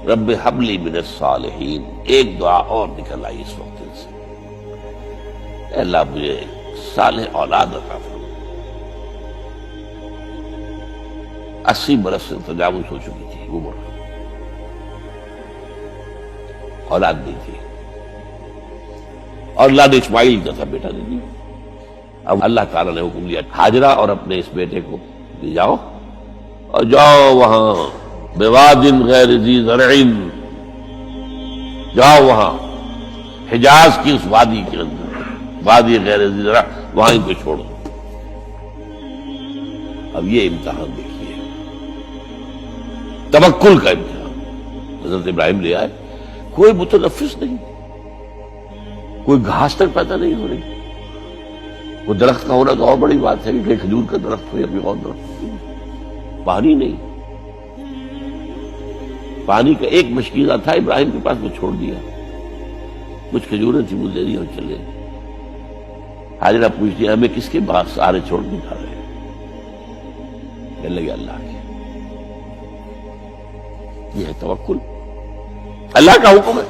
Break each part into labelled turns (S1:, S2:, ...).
S1: رب ہب لی من الصالحین، ایک دعا اور نکل آئی اس وقت سے، اے اللہ مجھے صالح اولاد عطا فرما۔ 80 برس سے تجاوز ہو چکی تھی عمر، اولاد نہیں تھی، اور اللہ نے اسماعیل کا تھا بیٹا دے دیا۔ اب اللہ تعالیٰ نے حکم دیا ہاجرہ اور اپنے اس بیٹے کو لے جاؤ اور جاؤ وہاں بواد غیر ذی زرع، جاؤ وہاں حجاز کی اس وادی کے اندر، وادی غیر ذی زرع، وہاں ان کو چھوڑو۔ اب یہ امتحان دیکھیے، توکل کا امتحان۔ حضرت ابراہیم لے آئے، کوئی متنفس نہیں، کوئی گھاس تک پیدا نہیں ہو رہی، کوئی درخت کا ہونا تو اور بڑی بات ہے کہ کھجور کا درخت ہو یا کوئی اور درخت ہو، پانی نہیں، پانی کا ایک مشکیزہ تھا ابراہیم کے پاس، وہ چھوڑ دیا، کچھ کھجوریں تھی وہ دے دی اور چلے۔ حاجرہ پوچھتی ہے ہمیں کس کے بعد سارے چھوڑ کے جا رہے ہیں؟ کہنے لگے اللہ کے۔ یہ ہے توکل، اللہ کا حکم ہے،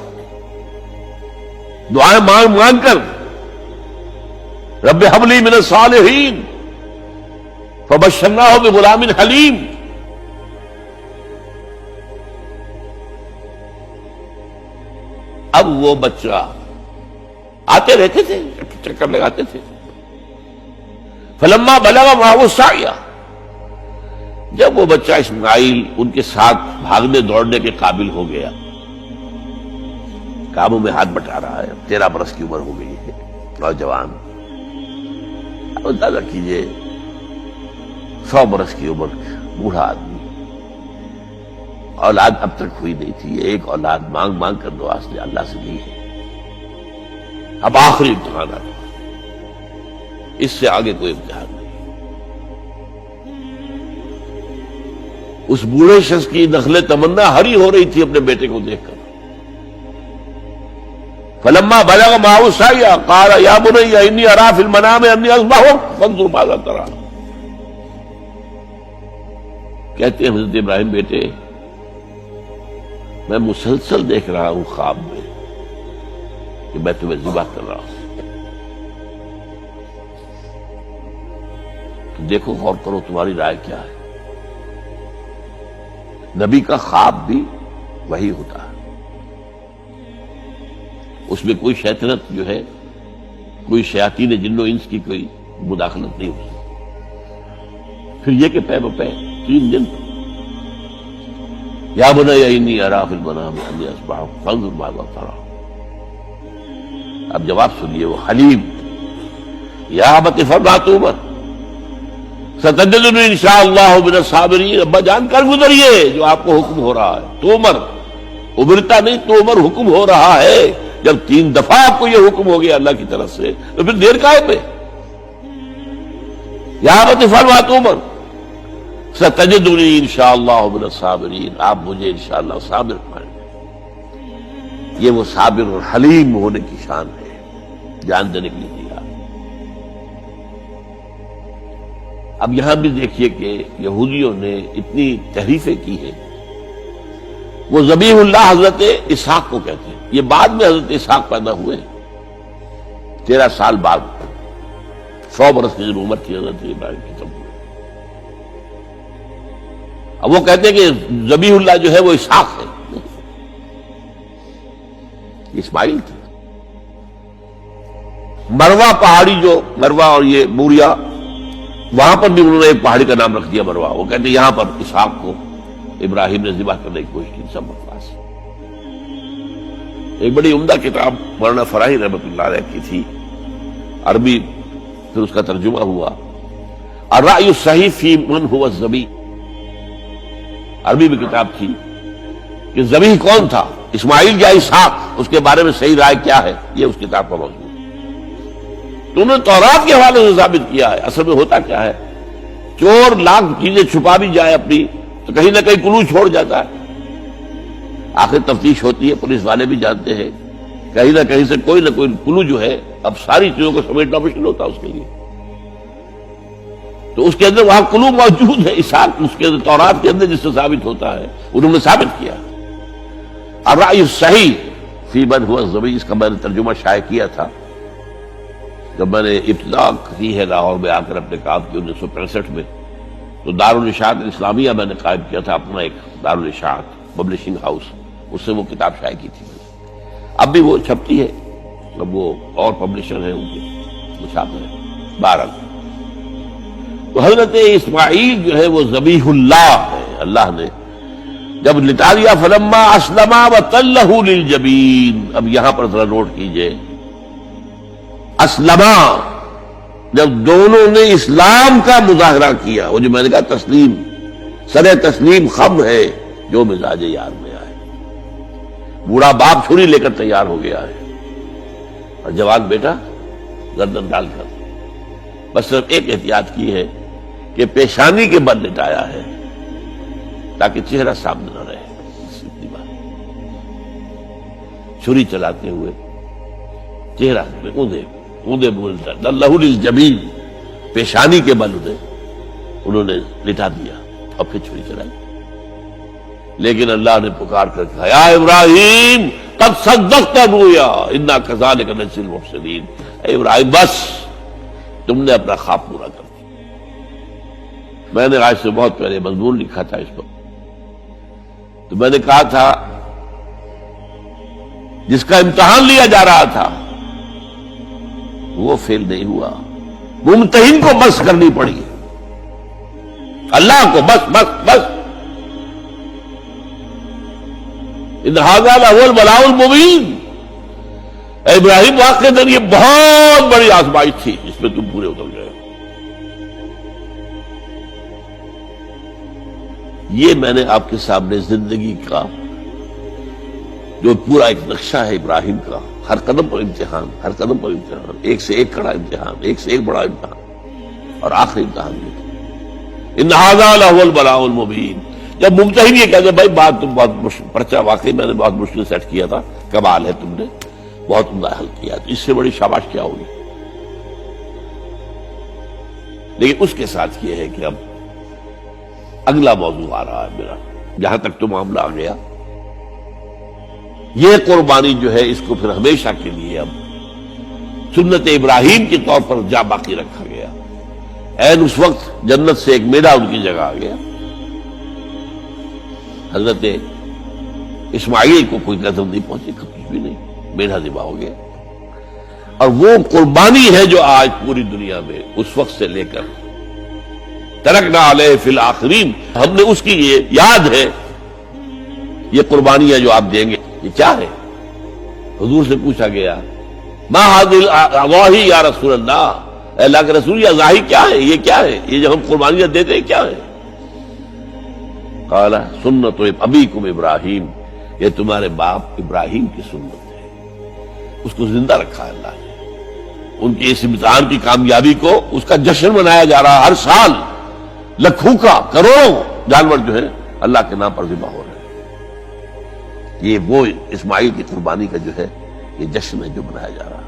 S1: دعائیں مانگ مانگ کر رب ہب لی من الصالحین فبشرناہ بغلام حلیم۔ اب وہ بچہ آتے رہتے تھے، چکر لگاتے تھے۔ فلما بلغ معه السعی، جب وہ بچہ اسماعیل ان کے ساتھ بھاگنے دوڑنے کے قابل ہو گیا، کاموں میں ہاتھ بٹا رہا ہے، 13 برس کی عمر ہو گئی ہے، نوجوان، اب اندازہ کیجئے 100 برس کی عمر، بوڑھا آدمی، اولاد اب تک ہوئی نہیں تھی، ایک اولاد مانگ مانگ کر دعا سے اللہ سے لی ہے۔ اب آخری امتحان آتا، اس سے آگے کوئی امتحان نہیں۔ اس بوڑھے شخص کی نخل تمنا ہری ہو رہی تھی اپنے بیٹے کو دیکھ کر۔ فلما بلغ معه السعی قال یا بنی انی اری فی المنام انی اذبحک فانظر ماذا تری۔ کہتے ہیں حضرت ابراہیم بیٹے میں مسلسل دیکھ رہا ہوں خواب میں کہ میں تمہیں ذبح کر رہا ہوں، تو دیکھو غور کرو تمہاری رائے کیا ہے۔ نبی کا خواب بھی وہی ہوتا ہے، اس میں کوئی شیطنت جو ہے، کوئی شیاطین جن و انس کی کوئی مداخلت نہیں ہوتی۔ پھر یہ کہ پے بپے 3 دن یا بنی انی اری فی المنام انی اذبحک فانظر ماذا تری۔ اب جواب سنیے، وہ حلیم، یا ابت افعل ما تؤمر ستجدنی انشاءاللہ من الصابرین۔ ابا جان کر گزریے جو آپ کو حکم ہو رہا ہے، تومر ابرتا نہیں، تومر حکم ہو رہا ہے۔ جب 3 دفعہ آپ کو یہ حکم ہو گیا اللہ کی طرف سے تو پھر دیر کاہے پہ؟ یا ابت افعل ما تؤمر ستجدنی انشاءاللہ من الصابرین، آپ مجھے انشاءاللہ صابر پائیں گے۔ یہ وہ صابر اور حلیم ہونے کی شان ہے، جان دینے کے لیے دیا۔ اب یہاں بھی دیکھیے کہ یہودیوں نے اتنی تحریفیں کی ہیں۔ وہ ذبیح اللہ حضرت اسحاق کو کہتے ہیں، یہ بعد میں حضرت اسحاق پیدا ہوئے، 13 سال بعد، 100 برس کی جب عمر تھی حضرت ابراہیم کی تب ہوئے۔ اب وہ کہتے ہیں کہ ذبیح اللہ جو ہے وہ اسحاق ہے، اسماعیل تھی۔ مروا پہاڑی، جو مروا اور یہ موریا، وہاں پر بھی انہوں نے ایک پہاڑی کا نام رکھ دیا مروا۔ وہ کہتے ہیں یہاں پر اسحاق کو ابراہیم نے ذبح کرنے کی کوشش کی، سب بکواس۔ ایک بڑی عمدہ کتاب مولانا فراہی رحمۃ اللہ علیہ کی تھی، عربی، پھر اس کا ترجمہ ہوا، الرأی الصحیح فی من هو الذبیح۔ عربی میں کتاب تھی کہ ذبیح کون تھا، اسماعیل یا اسحاق، اس کے بارے میں صحیح رائے کیا ہے، یہ اس کتاب کا موضوع ہے۔ تو انہوں نے تورات کے حوالے سے ثابت کیا ہے۔ اصل میں ہوتا کیا ہے، چور لاکھ چیزیں چھپا بھی جائے اپنی تو کہیں نہ کہیں کلو چھوڑ جاتا ہے۔ آخر تفتیش ہوتی ہے، پولیس والے بھی جانتے ہیں، کہیں نہ کہیں سے کوئی نہ کوئی کلو جو ہے، اب ساری چیزوں کو سمیٹنا مشکل ہوتا ہے اس کے لیے، تو اس کے اندر وہاں کلو موجود ہے، اسحاق اس کے اندر تورات کے اندر جس سے ثابت ہوتا ہے، انہوں نے ثابت کیا۔ الرأی الصحیح فی من هو الذبی، اس کا میں نے ترجمہ شائع کیا تھا جب میں نے ابتدا کی ہے لاہور میں آ کر اپنے کام کی 1965 میں، تو دارالاشاعت اسلامیہ میں نے قائم کیا تھا اپنا ایک دارالاشاعت پبلشنگ ہاؤس، اس سے وہ کتاب شائع کی تھی میں نے۔ اب بھی وہ چھپتی ہے، اب وہ اور پبلشر ہیں ان کے، وہ چھاپتے ہیں۔ بہرحال تو حضرت اسماعیل جو ہے وہ ذبیح اللہ ہے، اللہ نے جب لٹا دیا فلما اسلما وتلہ للجبین۔ اب یہاں پر ذرا نوٹ کیجئے، اسلما جب دونوں نے اسلام کا مظاہرہ کیا، وہ جو میں نے کہا تسلیم، سر تسلیم خم ہے جو مزاج یار میں آئے۔ بوڑھا باپ چھری لے کر تیار ہو گیا ہے اور جوان بیٹا گردن ڈال کر، بس صرف ایک احتیاط کی ہے کہ پیشانی کے بل لٹایا ہے تاکہ چہرہ سامنے نہ رہے، اتنی بات۔ چھری چلاتے ہوئے چہرہ میں اونده بولتا اللہ للجبین، پیشانی کے بل انہوں نے لٹا دیا اور پھر چھری چلائی۔ لیکن اللہ نے پکار کر کہا یا ابراہیم قد صدقت الرؤیا انا کذلک نجزی المحسنین، اے ابراہیم بس تم نے اپنا خواب پورا کر دیا۔ میں نے آج سے بہت پہلے مضمون لکھا تھا اس پر، تو میں نے کہا تھا جس کا امتحان لیا جا رہا تھا وہ فیل نہیں ہوا، ممتحن کو بس کرنی پڑی، اللہ کو بس بس بس۔ ان ھذا لہو البلاء المبین، اے ابراہیم واقعتاً یہ بہت بڑی آزمائش تھی جس میں تم پورے اتر گئے۔ یہ میں نے آپ کے سامنے زندگی کا جو پورا ایک نقشہ ہے ابراہیم کا، ہر قدم پر امتحان، ہر قدم پر امتحان، ایک سے ایک کڑا امتحان، ایک سے ایک بڑا امتحان، اور آخری امتحان یہ تھا ان ھذا لہو البلاء المبین۔ جب ممتحن یہ کہتے بھائی بات تم بہت پرچہ واقعی میں نے بہت مشکل سیٹ کیا تھا، کمال ہے تم نے بہت عمدہ حل کیا، تو اس سے بڑی شاباش کیا ہوگی؟ لیکن اس کے ساتھ یہ ہے کہ اب اگلا موضوع آ رہا ہے میرا، جہاں تک تو معاملہ آ گیا، یہ قربانی جو ہے اس کو پھر ہمیشہ کے لیے اب سنت ابراہیم کے طور پر جا باقی رکھا گیا۔ عین اس وقت جنت سے ایک میڑا ان کی جگہ آ گیا، حضرت اسماعیل کو کوئی نظر نہیں پہنچی، کچھ بھی نہیں، میڑا ذبح ہو گیا۔ اور وہ قربانی ہے جو آج پوری دنیا میں اس وقت سے لے کر ترکنا علیہ فی الآخرین، ہم نے اس کی یہ یاد ہے، یہ قربانیاں جو آپ دیں گے یہ کیا ہے؟ حضور سے پوچھا گیا ما ھذی الاضاحی یا رسول اللہ، اے اللہ کے رسول یہ اضاحی کیا ہے، یہ کیا ہے، یہ جو ہم قربانیاں دیتے ہیں کیا ہے؟ قال سنت ابیکم ابراہیم، یہ تمہارے باپ ابراہیم کی سنت ہے، اس کو زندہ رکھا ہے اللہ نے۔ ان کی اس امتحان کی کامیابی کو اس کا جشن منایا جا رہا، ہر سال لاکھوں کا کروڑوں جانور جو ہے اللہ کے نام پر ذبح ہو رہے ہیں۔ یہ وہ اسماعیل کی قربانی کا جو ہے یہ جشن ہے جو منایا جا رہا ہے۔